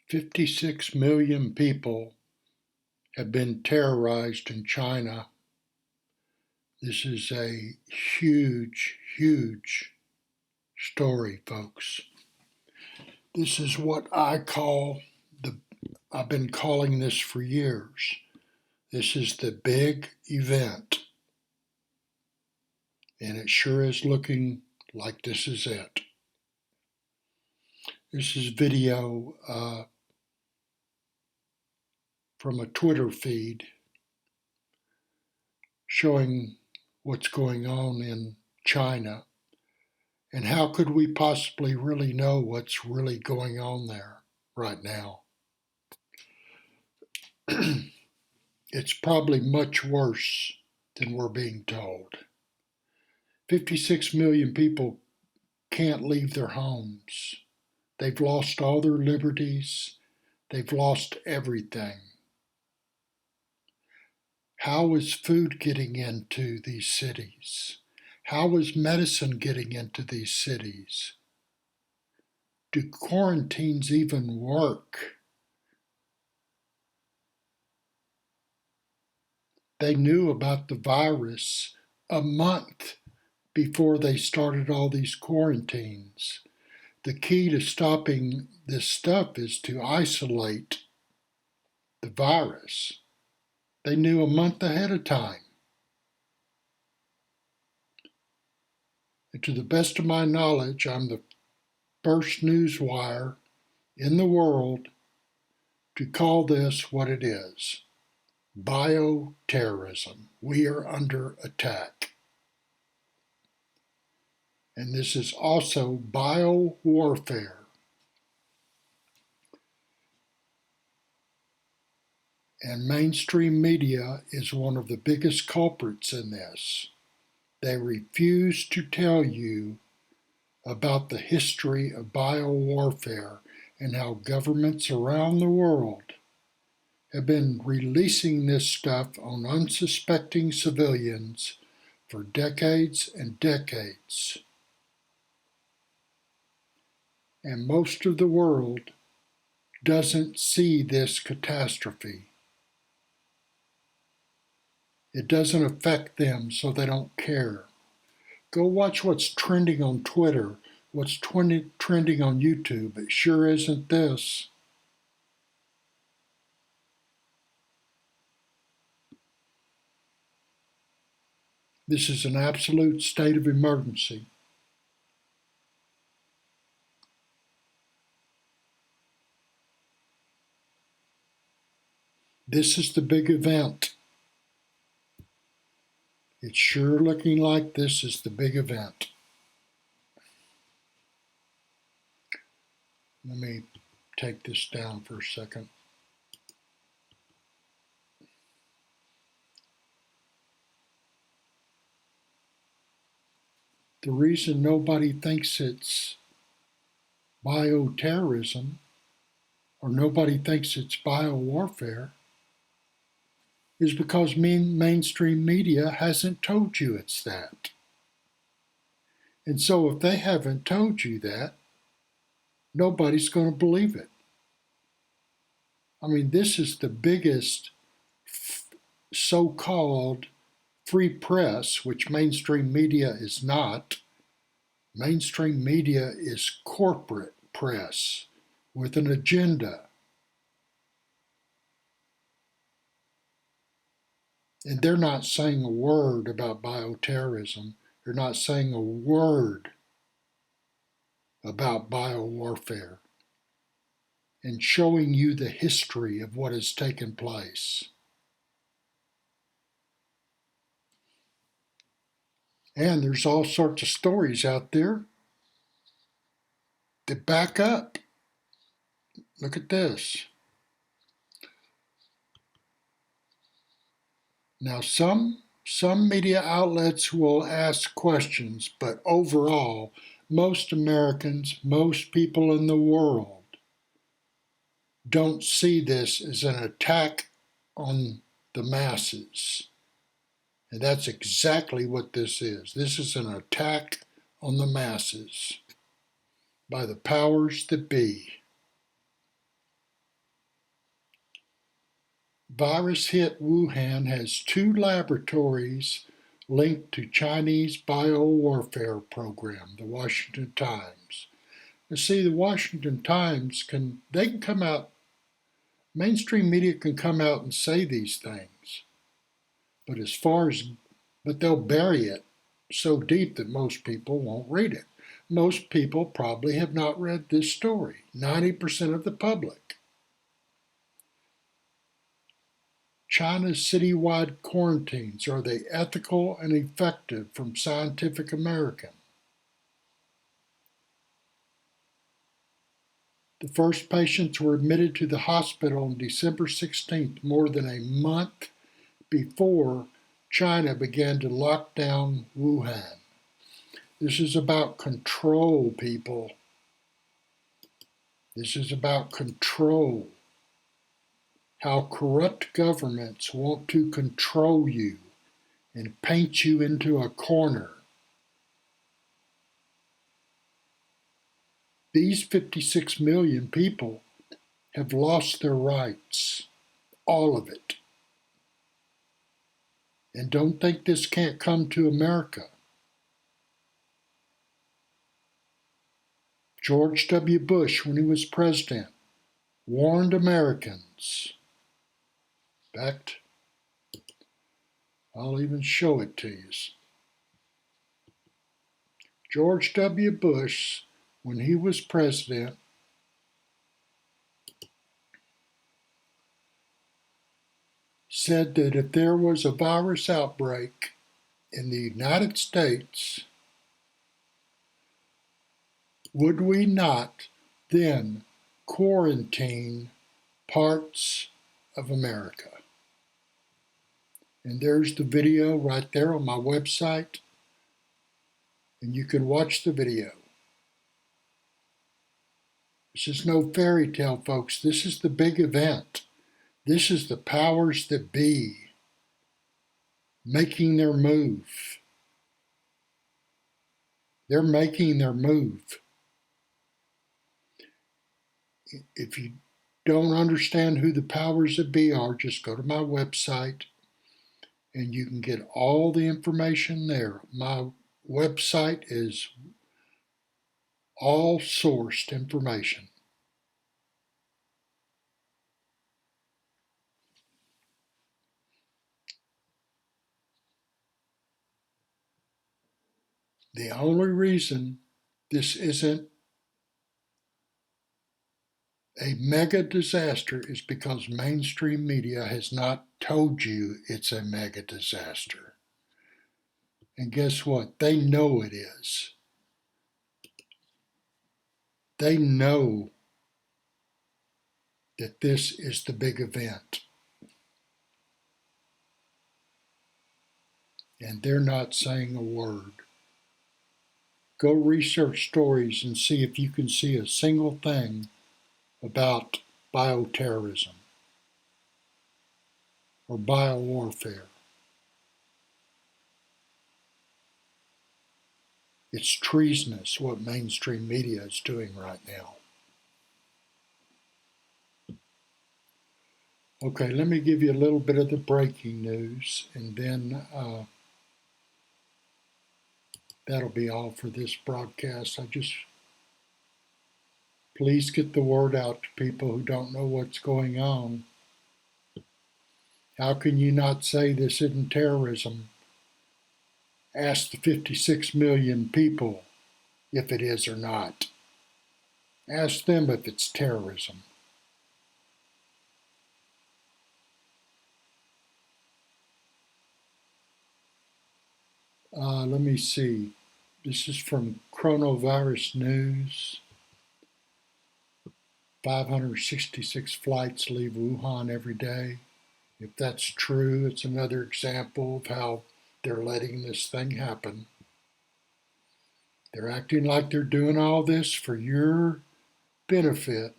56 million people have been terrorized in China. This is a huge, huge story, folks. This is what I've been calling this for years. This is the big event. And it sure is looking like this is it. This is video from a Twitter feed showing what's going on in China. And how could we possibly really know what's really going on there right now? It's probably much worse than we're being told. 56 million people can't leave their homes. They've lost all their liberties. They've lost everything. How is food getting into these cities? How is medicine getting into these cities? Do quarantines even work? They knew about the virus a month before they started all these quarantines. The key to stopping this stuff is to isolate the virus. They knew a month ahead of time. And to the best of my knowledge, I'm the first news wire in the world to call this what it is: bioterrorism. We are under attack. And this is also biowarfare. And mainstream media is one of the biggest culprits in this. They refuse to tell you about the history of biowarfare and how governments around the world have been releasing this stuff on unsuspecting civilians for decades and decades. And most of the world doesn't see this catastrophe. It doesn't affect them, so they don't care. Go watch what's trending on Twitter, what's trending on YouTube. It sure isn't this. This is an absolute state of emergency. This is the big event. It's sure looking like this is the big event. Let me take this down for a second. The reason nobody thinks it's bioterrorism or nobody thinks it's biowarfare is because mainstream media hasn't told you it's that. And so if they haven't told you that, nobody's going to believe it. I mean, this is the biggest so-called free press, which mainstream media is not. Mainstream media is corporate press with an agenda. And they're not saying a word about bioterrorism. They're not saying a word about biowarfare and showing you the history of what has taken place. And there's all sorts of stories out there that back up. Look at this. Now, some media outlets will ask questions, but overall, most Americans, most people in the world don't see this as an attack on the masses. And that's exactly what this is. This is an attack on the masses by the powers that be. virus hit Wuhan has two laboratories linked to Chinese biowarfare program, the Washington Times. Now see, the Washington Times can come out, mainstream media can come out and say these things, but but they'll bury it so deep that most people won't read it. Most people probably have not read this story, 90% of the public. China's citywide quarantines, are they ethical and effective? From Scientific American. The first patients were admitted to the hospital on December 16th, more than a month before China began to lock down Wuhan. This is about control, people. This is about control. How corrupt governments want to control you and paint you into a corner. These 56 million people have lost their rights, all of it. And don't think this can't come to America. George W. Bush, when he was president, warned Americans. In fact, I'll even show it to you. George W. Bush, when he was president, said that if there was a virus outbreak in the United States, would we not then quarantine parts of America? And there's the video right there on my website, and you can watch the video. This is no fairy tale, folks. This is the big event. This is the powers that be making their move. They're making their move. If you don't understand who the powers that be are, just go to my website and you can get all the information there. My website is all sourced information. The only reason this isn't a mega disaster is because mainstream media has not told you it's a mega disaster. And guess what? They know it is. They know that this is the big event. And they're not saying a word. Go research stories and see if you can see a single thing about bioterrorism or biowarfare. It's treasonous what mainstream media is doing right now. Okay, let me give you a little bit of the breaking news, and then that'll be all for this broadcast. Please get the word out to people who don't know what's going on. How can you not say this isn't terrorism? Ask the 56 million people if it is or not. Ask them if it's terrorism. Let me see. This is from Coronavirus News. 566 flights leave Wuhan every day. If that's true, it's another example of how they're letting this thing happen. They're acting like they're doing all this for your benefit.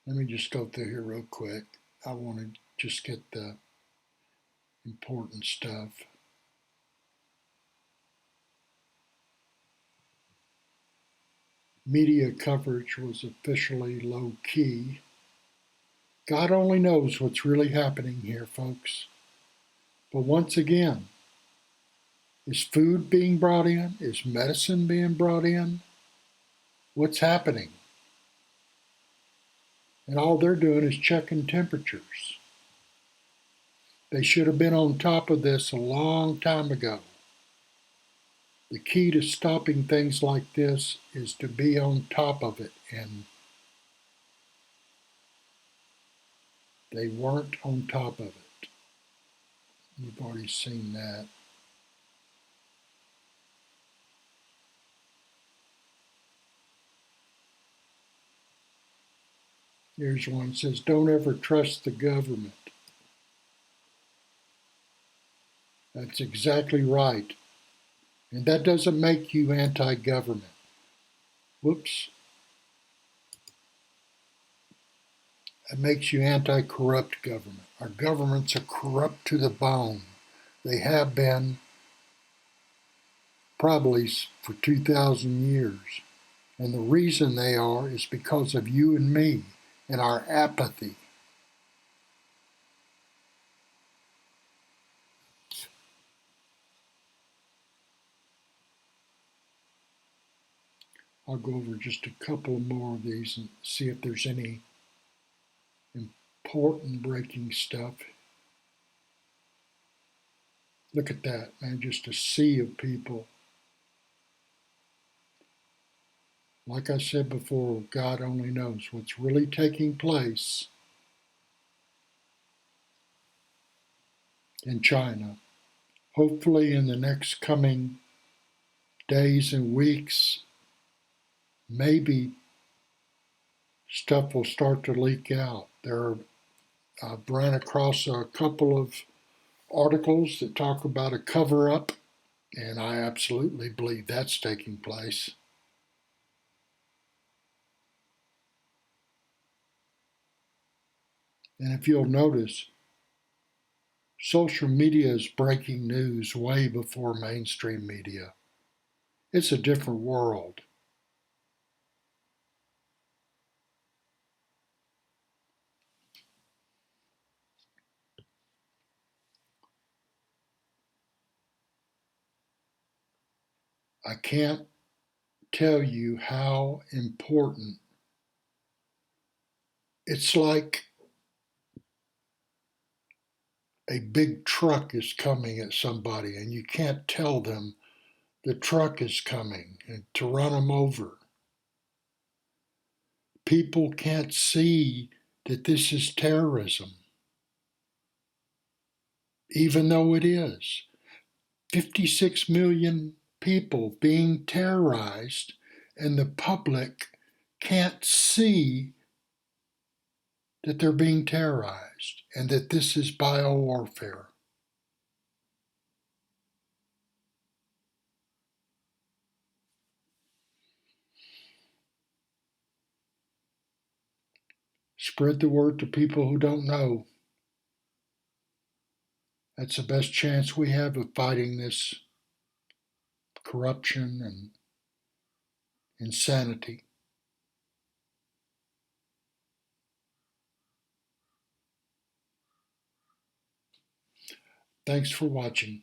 Let me just go through here real quick. I want to just get the important stuff. media coverage was officially low key. God only knows what's really happening here, folks. But once again, is food being brought in? Is medicine being brought in? What's happening? And all they're doing is checking temperatures. They should have been on top of this a long time ago. The key to stopping things like this is to be on top of it, and they weren't on top of it. You've already seen that. Here's one that says, don't ever trust the government. That's exactly right. And that doesn't make you anti-government. Whoops. It makes you anti-corrupt government. Our governments are corrupt to the bone. They have been probably for 2,000 years. And the reason they are is because of you and me and our apathy. I'll go over just a couple more of these and see if there's any important breaking stuff. Look at that, man, just a sea of people. Like I said before, God only knows what's really taking place in China. Hopefully in the next coming days and weeks, maybe stuff will start to leak out. I've ran across a couple of articles that talk about a cover-up, and I absolutely believe that's taking place. And if you'll notice, social media is breaking news way before mainstream media. It's a different world. I can't tell you how important. It's like a big truck is coming at somebody and you can't tell them the truck is coming and to run them over. People can't see that this is terrorism, even though it is. 56 million people being terrorized, and the public can't see that they're being terrorized and that this is biowarfare. Spread the word to people who don't know. That's the best chance we have of fighting this corruption and insanity. Thanks for watching.